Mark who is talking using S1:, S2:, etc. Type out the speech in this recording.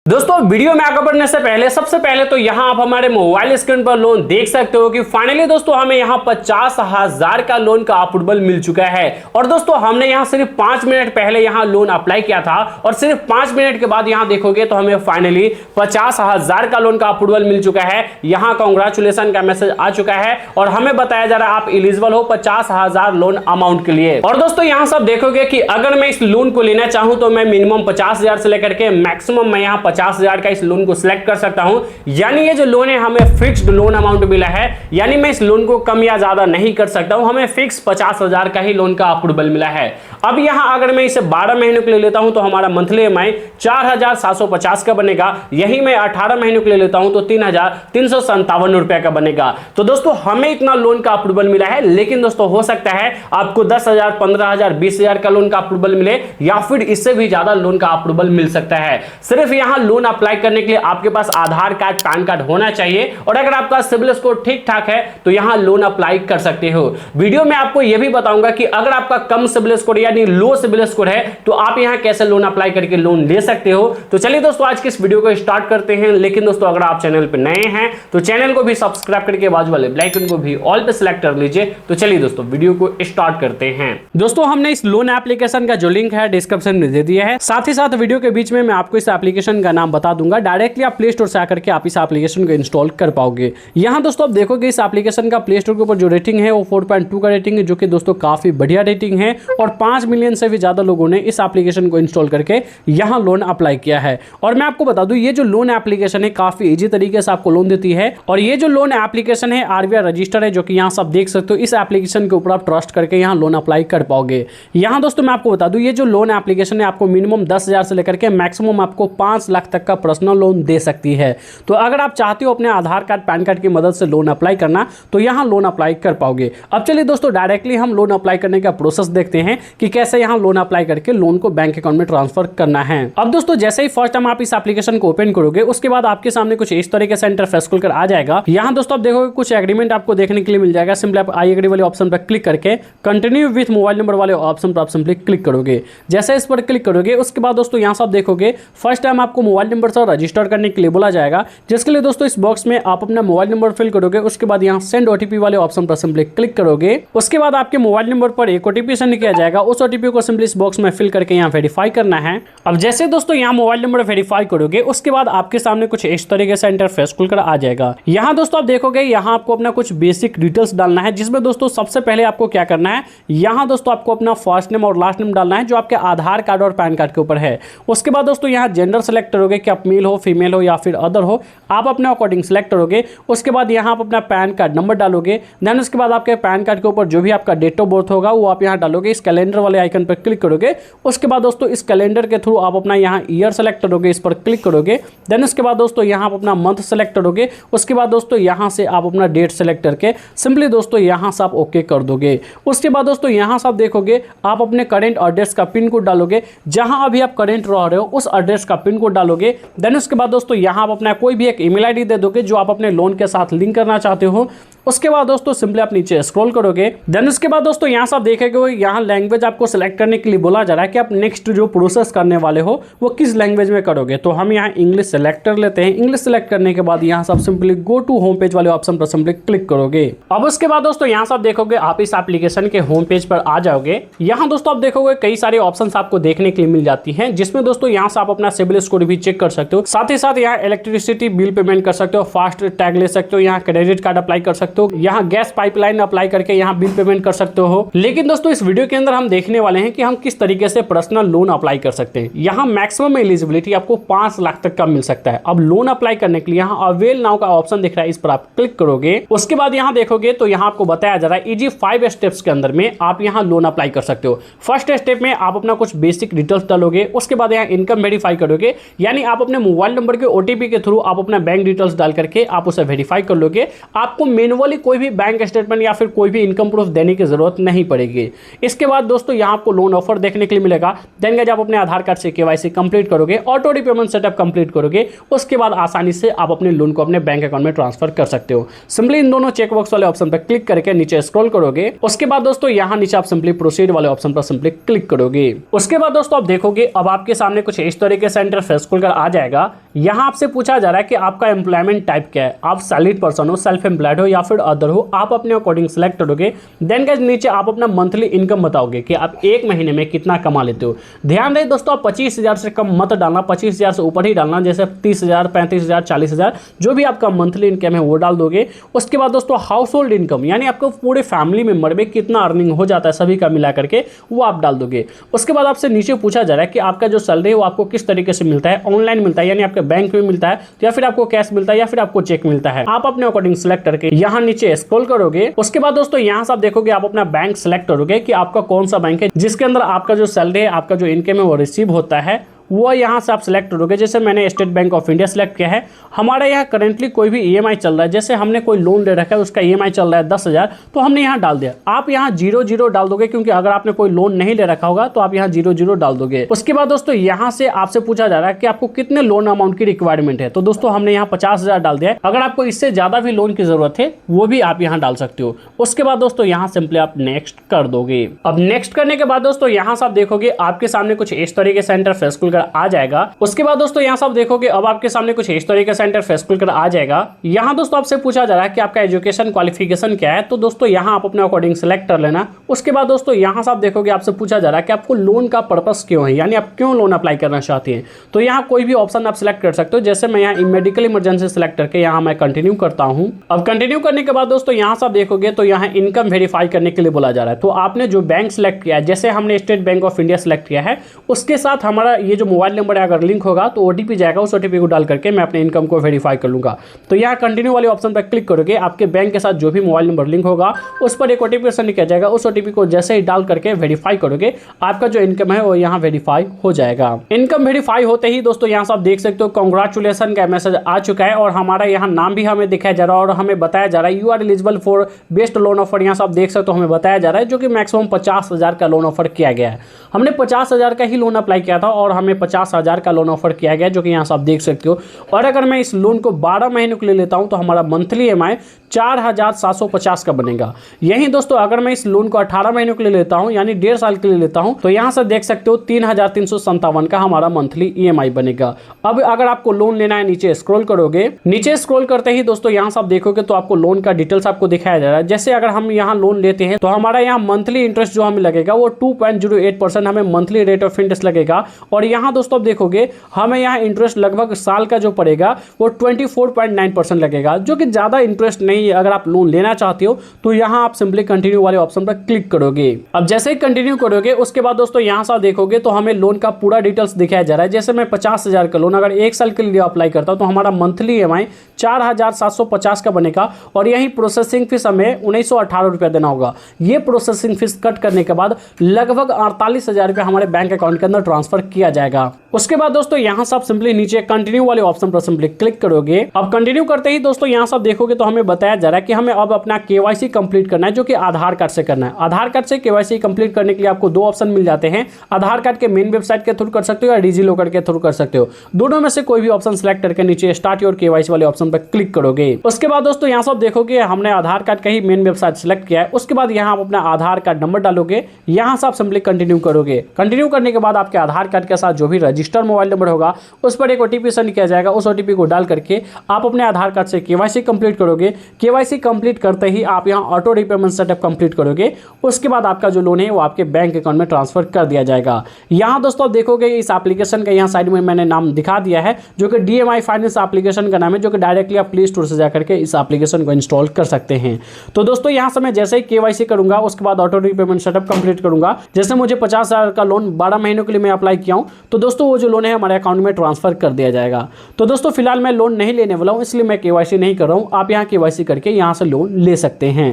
S1: दोस्तों वीडियो में आगे बढ़ने से पहले सबसे पहले तो यहां आप हमारे मोबाइल स्क्रीन पर लोन देख सकते हो कि फाइनली दोस्तों हमें यहां 50,000 का लोन का अप्रूवल मिल चुका है। और दोस्तों हमने यहां सिर्फ 5 मिनट पहले यहां लोन अप्लाई किया था और सिर्फ 5 मिनट के बाद यहां देखोगे तो हमें फाइनली 50,000 का लोन का अप्रूवल मिल चुका है। यहां कांग्रेचुलेशन का मैसेज आ चुका है और हमें बताया जा रहा है आप एलिजिबल हो 50,000 लोन अमाउंट के लिए। और दोस्तों यहां सब देखोगे कि अगर मैं इस लोन को लेना चाहूं तो मैं मिनिमम 50,000 से लेकर के मैक्सिमम मैं यहां 50,000 का इस लोन को सिलेक्ट कर सकता हूं। यानी ये जो लोन है हमें फिक्स्ड लोन अमाउंट मिला है, यानी मैं इस लोन को कम या ज्यादा नहीं कर सकता हूं, हमें फिक्स 50,000 का ही लोन का अप्रूवल मिला है। अब यहां अगर मैं इसे 12 महीनों के लिए लेता हूं तो हमारा मंथली ईएमआई 4,750 का बनेगा। यही मैं 18 महीनों के लिए लेता हूं तो 3,357 रुपए का बनेगा। तो दोस्तों हमें इतना लोन का अप्रूवल मिला है, लेकिन दोस्तों हो सकता है आपको 10,000, 15,000, 20,000 का लोन का अप्रूवल मिले या फिर इससे भी ज्यादा लोन का अप्रूवल मिल सकता है। सिर्फ यहां लोन अप्लाई करने के लिए आपके पास आधार कार्ड, पैन कार्ड होना चाहिए और अगर आपका सिबिल स्कोर ठीक ठाक है तो यहां लोन अप्लाई कर सकते हो। वीडियो में आपको यह भी बताऊंगा कि अगर आपका कम सिबिल स्कोर यानी लो सिबिल स्कोर है तो आप यहां कैसे लोन अप्लाई करके लोन ले सकते हो। तो चलिए दोस्तों आज की इस वीडियो को स्टार्ट करते हैं। लेकिन दोस्तों अगर आप चैनल पर नए हैं तो चैनल को भी सब्सक्राइब करके बाजू वाले बेल आइकन को भी ऑल पे सिलेक्ट कर लीजिए। तो चलिए दोस्तों वीडियो को स्टार्ट करते हैं। दोस्तों हमने इस लोन एप्लीकेशन का जो लिंक है डिस्क्रिप्शन में दे दिया है, साथ ही साथ वीडियो के बीच में मैं आपको इस एप्लीकेशन का नाम बता दूंगा। डायरेक्टली आप प्ले स्टोर से आकर के आप इस एप्लीकेशन को इंस्टॉल कर पाओगे। यहां दोस्तों आप देखोगे इस एप्लीकेशन का प्ले स्टोर के ऊपर जो रेटिंग है वो 4.2 का रेटिंग है, जो कि दोस्तों काफी बढ़िया रेटिंग है और 5 मिलियन से भी ज्यादा लोगों ने इस एप्लीकेशन को इंस्टॉल करके यहां लोन अप्लाई किया है। और मैं आपको बता दूं ये जो लोन एप्लीकेशन है काफी इजी तरीके से आपको लोन देती है और ये जो लोन एप्लीकेशन है आरबीआई रजिस्टर है, जो कि यहां सब देख सकते हो। इस एप्लीकेशन के ऊपर आप ट्रस्ट करके यहां लोन अप्लाई कर पाओगे। यहां दोस्तों मैं आपको बता दूं ये जो लोन एप्लीकेशन है आपको मिनिमम 10,000 से लेकर के मैक्सिमम आपको 5 लाख तक का पर्सनल लोन दे सकती है। तो अगर आप चाहते हो अपने आधार कार्ड, पैन कार्ड की मदद से लोन अप्लाई करना तो यहां लोन अप्लाई कर पाओगे। अब चलिए दोस्तों डायरेक्टली हम लोन अप्लाई करने का प्रोसेस देखते हैं कि कैसे यहां लोन अप्लाई करके लोन को बैंक अकाउंट में ट्रांसफर करना है। अब दोस्तों जैसे ही फर्स्ट टाइम आप इस एप्लीकेशन को ओपन करोगे उसके बाद आपके सामने कुछ इस तरीके से इंटरफेस खुलकर आ जाएगा। यहां दोस्तों आप देखोगे कुछ एग्रीमेंट आपको देखने के लिए मिल जाएगा। सिंपली आप आई एग्री वाले ऑप्शन पर क्लिक करके कंटिन्यू विथ मोबाइल नंबर वाले ऑप्शन पर आप सिंपली क्लिक करोगे। जैसे इस पर क्लिक करोगे उसके बाद दोस्तों यहां से आप देखोगे फर्स्ट टाइम आपको मोबाइल नंबर से रजिस्टर करने के लिए बोला जाएगा, जिसके लिए दोस्तों इस बॉक्स में आप अपना मोबाइल नंबर फिल करोगे। उसके बाद यहाँ सेंड ओटीपी वाले ऑप्शन पर सिंपली क्लिक करोगे। उसके बाद आपके मोबाइल नंबर पर एक ओटीपी सेंड किया जाएगा। उस ओटीपी को सिंपली इस बॉक्स में फिल करके यहाँ वेरीफाई करना है। अब जैसे दोस्तों यहाँ मोबाइल नंबर वेरीफाई करोगे उसके बाद आपके सामने कुछ इस तरीके से इंटरफेस खुलकर आ जाएगा। यहाँ दोस्तों आप देखोगे यहाँ आपको अपना कुछ बेसिक डिटेल्स डालना है, जिसमें दोस्तों सबसे पहले आपको क्या करना है, यहाँ दोस्तों आपको अपना फर्स्ट नेम और लास्ट नेम डालना है जो आपके आधार कार्ड और पैन कार्ड के ऊपर है। उसके बाद दोस्तों यहाँ जेंडर सेलेक्ट करोगे कि आप मेल हो, फीमेल हो या फिर अदर हो, आप अपने अकॉर्डिंग सेलेक्ट करोगे। उसके बाद यहाँ आप अपना पैन कार्ड नंबर डालोगे। देन उसके बाद आपके पैन कार्ड के ऊपर जो भी आपका डेट ऑफ बर्थ होगा वो आप यहाँ डालोगे। इस कैलेंडर वाले आइकन पर क्लिक करोगे। उसके बाद दोस्तों इस कैलेंडर के थ्रू आप अपना यहाँ ईयर सेलेक्ट करोगे, इस पर क्लिक करोगे। देन उसके बाद दोस्तों यहाँ आप अपना मंथ सेलेक्ट करोगे। उसके बाद दोस्तों यहाँ से आप अपना डेट सेलेक्ट करके सिंपली दोस्तों यहाँ से आप ओके कर दोगे। उसके बाद दोस्तों यहाँ से आप देखोगे आप अपने करेंट एड्रेस का पिन कोड डालोगे, जहाँ अभी आप करेंट रह रहे हो उस एड्रेस का पिन कोड डालोगे। देन उसके बाद दोस्तों यहाँ आप अपना कोई भी एक ईमेल आईडी दे दोगे जो आप अपने लोन के साथ लिंक करना चाहते हो। उसके बाद दोस्तों सिंपली आप नीचे स्क्रॉल करोगे। देन उसके बाद दोस्तों यहाँ से आप देखेंगे यहाँ लैंग्वेज आपको सिलेक्ट करने के लिए बोला जा रहा है कि आप नेक्स्ट जो प्रोसेस करने वाले हो वो किस लैंग्वेज में करोगे। तो हम यहाँ इंग्लिश सेलेक्ट कर लेते हैं। इंग्लिश सेलेक्ट करने के बाद यहाँ से आप simply go to home page वाले ऑप्शन पर सिंपली क्लिक करोगे। अब उसके बाद दोस्तों यहाँ से आप देखोगे आप इस एप्लीकेशन के होम पेज पर आ जाओगे। यहाँ दोस्तों आप देखोगे कई सारे ऑप्शन आपको देखने के लिए मिल जाती है, जिसमें दोस्तों यहाँ से आप अपना सिबिल स्कोर भी चेक कर सकते हो। साथ ही साथ यहाँ इलेक्ट्रिसिटी बिल पेमेंट कर सकते हो, फास्ट टैग ले सकते हो, यहाँ क्रेडिट कार्ड अप्लाई कर सकते हो, यहाँ गैस पाइपलाइन अप्लाई करके यहाँ बिल पेमेंट कर सकते हो। लेकिन दोस्तों इस वीडियो के अंदर हम देखने वाले हैं कि हम किस तरीके से पर्सनल लोन अप्लाई कर सकते हैं। यहाँ मैक्सिमम एलिजिबिलिटी आपको 5 लाख तक का मिल सकता है। अब लोन अप्लाई करने के लिए यहाँ अवेल नाउ का ऑप्शन दिख रहा है, इस पर आप क्लिक करोगे। उसके बाद यहाँ देखोगे तो यहाँ आपको बताया जा रहा है इजी 5 स्टेप्स के अंदर में आप यहाँ लोन अप्लाई कर सकते हो। फर्स्ट स्टेप में आप अपना कुछ बेसिक डिटेल्स डालोगे। उसके बाद यहाँ इनकम वेरीफाई करोगे, यानी आप अपने मोबाइल नंबर के ओटीपी के थ्रू आप अपना बैंक डिटेल्स डाल करके आप उसे वेरीफाई कर लोगे। आपको मैन्युअली कोई भी बैंक स्टेटमेंट या फिर कोई भी इनकम प्रूफ देने की जरूरत नहीं पड़ेगी। इसके बाद दोस्तों यहाँ आपको लोन ऑफर देखने के लिए मिलेगा। देन गाइस आप अपने आधार कार्ड से केवाईसी कंप्लीट करोगे, ऑटो रीपेमेंट सेटअप कंप्लीट करोगे। उसके बाद आसानी से आप अपने लोन को अपने बैंक अकाउंट में ट्रांसफर कर सकते हो। सिंपली इन दोनों चेक बॉक्स वाले ऑप्शन पर क्लिक करके नीचे स्क्रॉल करोगे। उसके बाद दोस्तों यहाँ नीचे आप सिंपली प्रोसीड वाले ऑप्शन पर सिंपली क्लिक करोगे। उसके बाद दोस्तों आप देखोगे अब आपके सामने कुछ इस तरीके से इंटरफेस खुलकर आ जाएगा। यहाँ आपसे पूछा जा रहा है कि आपका एम्प्लॉयमेंट टाइप क्या है, आप सैलरीड पर्सन हो, सेल्फ एम्प्लॉयड हो या फिर अदर हो, आप अपने अकॉर्डिंग सेलेक्ट करोगे। देन गाइस नीचे आप अपना मंथली इनकम बताओगे कि आप एक महीने में कितना कमा लेते हो। ध्यान रहे दोस्तों, आप 25,000 से कम मत डालना, 25,000 से ऊपर ही डालना, जैसे 30,000, 35,000, 40,000 जो भी आपका मंथली इनकम है वो डाल दोगे। उसके बाद दोस्तों हाउस होल्ड इनकम यानी आपको पूरे फैमिली मेंबर में कितना अर्निंग हो जाता है सभी का मिला करके वो आप डाल दोगे। उसके बाद आपसे नीचे पूछा जा रहा है कि आपका जो सैलरी है वो आपको किस तरीके से मिलता है, ऑनलाइन मिलता है यानी आपके बैंक में मिलता है, या फिर आपको कैश मिलता है, या फिर आपको चेक मिलता है। आप अपने अकॉर्डिंग सिलेक्ट करके यहाँ नीचे स्क्रॉल करोगे। उसके बाद दोस्तों यहाँ से आप देखोगे, आप अपना बैंक सिलेक्ट करोगे कि आपका कौन सा बैंक है जिसके अंदर आपका जो सैलरी है, आपका जो इनकम है वो रिसीव होता है, वो यहाँ से आप सिलेक्ट करोगे। जैसे मैंने state bank of India select किया है। हमारा यहाँ करेंटली कोई भी ईएमआई चल रहा है, जैसे हमने कोई लोन ले रखा है उसका ईएमआई चल रहा है 10,000, तो हमने यहाँ डाल दिया। आप यहाँ 0 डाल दोगे, क्योंकि अगर आपने कोई लोन नहीं ले रखा होगा तो आप यहाँ 0 डाल दोगे। उसके बाद दोस्तों यहाँ से आपसे पूछा जा रहा है कि आपको कितने लोन अमाउंट की रिक्वायरमेंट है, तो दोस्तों हमने यहाँ 50,000 डाल दिया है। अगर आपको इससे ज्यादा भी लोन की जरूरत है वो भी आप यहाँ डाल सकते हो। उसके बाद दोस्तों यहाँ सिंपली आप नेक्स्ट कर दोगे। अब नेक्स्ट करने के बाद दोस्तों यहाँ से आप देखोगे आपके सामने कुछ इस तरीके से इंटरफेस खुलकर आ जाएगा। उसके बाद दोस्तों यहाँ से आप देखोगे अब आपके सामने कुछ इस तरीके से इंटरफेस खुलकर आ जाएगा। यहाँ दोस्तों आपसे पूछा जा रहा है कि आपका एजुकेशन क्वालिफिकेशन क्या है, तो दोस्तों यहाँ आप अपने अकॉर्डिंग सेलेक्ट कर लेना। उसके बाद दोस्तों यहाँ से आप देखोगे आपसे पूछा जा रहा है कि आपको लोन का पर्पस क्यों है, यानी आप क्यों लोन अप्लाई करना चाहते हैं, तो यहाँ कोई भी ऑप्शन आप सिलेक्ट कर सकते हो। जैसे मैं यहाँ मेडिकल इमरजेंसी सिलेक्ट करके यहाँ मैं कंटिन्यू करता हूँ। अब कंटिन्यू करने के बाद दोस्तों यहाँ से आप देखोगे तो यहाँ इनकम वेरीफाई करने के लिए बोला जा रहा है। तो आपने जो बैंक सिलेक्ट किया है, जैसे हमने state bank of India select किया है, उसके साथ हमारा ये जो मोबाइल नंबर है अगर लिंक होगा तो ओटीपी जाएगा, उस ओटीपी को डाल करके मैं अपने इनकम को वेरीफाई कर लूंगा। तो यहाँ कंटिन्यू वाले ऑप्शन पर क्लिक करोगे, आपके बैंक के साथ जो भी मोबाइल नंबर लिंक होगा उस पर एक ओटीपी ऑप्शन लिखा जाएगा, उस ओटीपी को जैसे ही डाल करके वेरीफाई करोगे आपका जो इनकम है वो यहाँ वेरीफाई हो जाएगा। इनकम वेरीफाई होते ही दोस्तों यहाँ से आप देख सकते हो कांग्रेचुलेशन का मैसेज आ चुका है और हमारा यहाँ नाम भी हमें दिखाया जा रहा है और हमें बताया जा रहा है you are eligible for best loan offer. यहाँ से आप देख सकते हो हमें बताया जा रहा है जो कि मैक्सिमम 50,000 का लोन ऑफर किया गया है। हमने 50,000 का ही लोन अप्लाई किया था और हमें 50,000 का लोन ऑफर किया गया, जो कि यहाँ से आप देख सकते हो। और अगर मैं इस लोन को 12 महीनों के लिए लेता हूँ तो हमारा मंथली ईएमआई 4,750 का बनेगा। यही दोस्तों अगर मैं इस लोन को 18 महीनों के लिए लेता हूँ यानी 1.5 साल के लिए लेता हूँ तो यहाँ से देख सकते हो 3,357 का हमारा मंथली ईएमआई बनेगा। अब अगर आपको लोन लेना है नीचे स्क्रॉल करोगे, नीचे स्क्रॉल करते ही दोस्तों यहाँ से आप देखोगे तो आपको लोन का डिटेल्स आपको दिखाया जा रहा है। जैसे अगर हम यहाँ लोन लेते हैं तो हमारा यहाँ मंथली इंटरेस्ट जो हमें लगेगा वो 2.08% हमें मंथली रेट ऑफ इंटरेस्ट लगेगा। और यहाँ दोस्तों आप देखोगे हमें यहाँ इंटरेस्ट लगभग साल का जो पड़ेगा वो 24.9% लगेगा, जो कि ज्यादा इंटरेस्ट नहीं है। अगर आप लोन लेना चाहते हो तो यहाँ आप सिंपली कंटिन्यू वाले ऑप्शन पर क्लिक करोगे। अब जैसे ही कंटिन्यू करोगे उसके बाद दोस्तों यहाँ से देखोगे तो हमें लोन का पूरा डिटेल्स दिखाया जा रहा है। जैसे मैं 50,000 का लोन अगर 1 साल के लिए अप्लाई करता हूँ तो हमारा मंथली ईएमआई 4,750 का बनेगा और यही प्रोसेसिंग फीस हमें 1,918 रुपया देना होगा। ये प्रोसेसिंग फीस कट करने के बाद लगभग 48,000 रुपया हमारे बैंक अकाउंट के अंदर ट्रांसफर किया जाएगा। उसके बाद दोस्तों यहाँ से आप सिंपली नीचे कंटिन्यू वाले ऑप्शन पर सिंपली क्लिक करोगे। अब कंटिन्यू करते ही दोस्तों यहाँ से आप देखोगे तो हमें बताया जा रहा है कि हमें अब अपना केवाईसी कंप्लीट करना है, जो कि आधार कार्ड से करना है। आधार कार्ड से केवाईसी कंप्लीट करने के लिए आपको 2 ऑप्शन मिल जाते हैं। आधार कार्ड के मेन वेबसाइट के थ्रू कर सकते हो या डिजी लॉकर के थ्रू कर सकते हो। दोनों में से कोई भी ऑप्शन सेलेक्ट करके नीचे स्टार्ट योर केवाईसी वाले ऑप्शन पर क्लिक करोगे। उसके बाद दोस्तों यहाँ से आप देखोगे हमने आधार कार्ड का ही मेन वेबसाइट सेलेक्ट किया है। उसके बाद यहाँ आप अपना आधार कार्ड नंबर डालोगे, यहाँ से आप सिंपली कंटिन्यू करोगे। कंटिन्यू करने के बाद आपके आधार कार्ड के साथ जो भी रजिस्टर्ड मोबाइल नंबर होगा उस पर एक ओटीपी सेंड किया जाएगा। उस ओटीपी को डाल करके आप अपने आधार कार्ड से केवाईसी कंप्लीट करोगे। केवाईसी कंप्लीट करते ही आप यहाँ ऑटो रीपेमेंट सेटअप कंप्लीट करोगे। उसके बाद आपका जो लोन है वो आपके बैंक अकाउंट में ट्रांसफर कर दिया जाएगा। यहाँ दोस्तों आप देखोगे इस एप्लीकेशन का यहाँ साइड में मैंने नाम दिखा दिया है, जो कि DMI फाइनेंस एप्लीकेशन का नाम है, जो कि डायरेक्टली आप प्ले स्टोर से जाकर के इस एप्लीकेशन को इंस्टॉल कर सकते हैं। तो दोस्तों यहाँ से मैं जैसे ही केवाईसी करूंगा उसके बाद ऑटो रीपेमेंट सेटअप कंप्लीट करूंगा। जैसे मुझे 50,000 का लोन 12 महीनों के लिए मैं अप्लाई किया हूँ तो दोस्तों वो जो लोन है हमारे अकाउंट में ट्रांसफर कर दिया जाएगा। तो दोस्तों फिलहाल मैं लोन नहीं लेने वाला हूँ, इसलिए मैं केवाईसी नहीं कर रहा हूँ। आप यहाँ केवाईसी करके यहाँ से लोन ले सकते हैं।